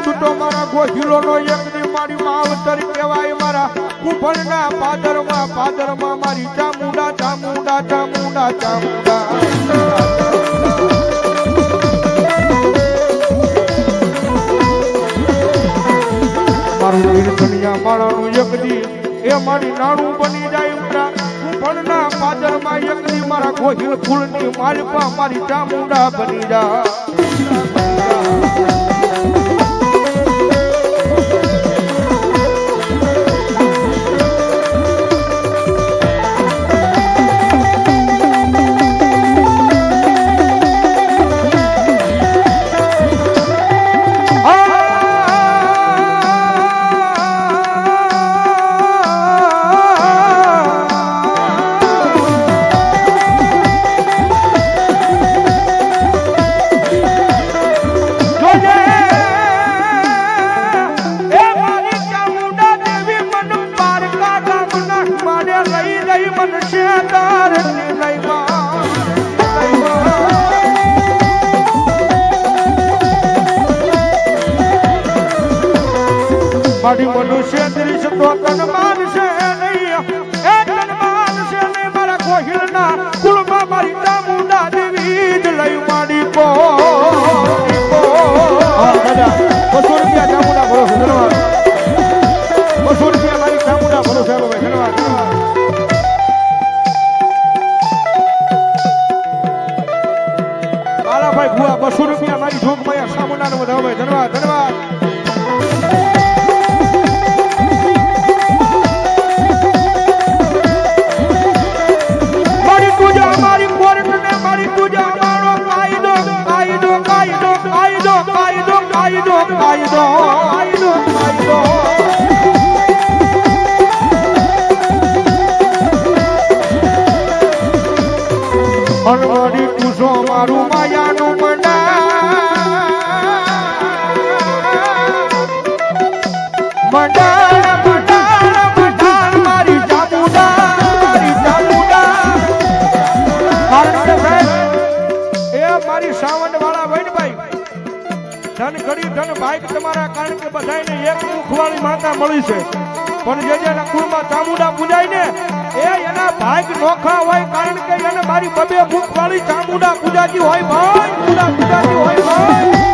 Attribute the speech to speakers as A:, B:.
A: છૂટો મારા ગોહિલો નો એક દી મારી માવતર કહેવાય મારા કુંભણના પાદરમાં મારી ચામુંડા ચામુંડા ચામુંડા ચામુંડા મારું વીરધણિયા માળાનું એક દી એ મારી નાણું બની જાય ઉતરા કુંભણના પાદરમાં એક દી મારા ગોહિલ ફૂલની માલપા મારી ચામુંડા બની જાય મારી મનુષ્ય દૃશ્ય તો તન માનશે નહીં એ તન માનશે નહીં મારા ગોહિલના કુળમાં મારી ચામુંડા દેવી જ લઈ માડી કો દાદા 200 રૂપિયા ચામુંડા ભરો ધન્યવાદ 200 રૂપિયા મારી ચામુંડા ભરો સાહેબ ભાઈ ધન્યવાદ બાલાભાઈ ભુવા 200 રૂપિયા મારી જોગમાયા ચામુંડાનો વધાવો ભાઈ ધન્યવાદ ધન્યવાદ અનવડી પૂછો મારું માયાનું મંડા મારી ચામુંડા એ મારી સાવંત વાળા વૈનભાઈ ધન ઘડી ધન ભાઈ તમારા કારણ કે બધાને એક મુખવાળી માતા મળી છે પણ જેના કુળમાં ચામુંડા પૂજાય ને એ એના ભાગ નોખા હોય કારણ કે એને મારી બબે મુખવાળી ચામુંડા પૂજાજી હોય ભાઈ પૂજાજી હોય ભાઈ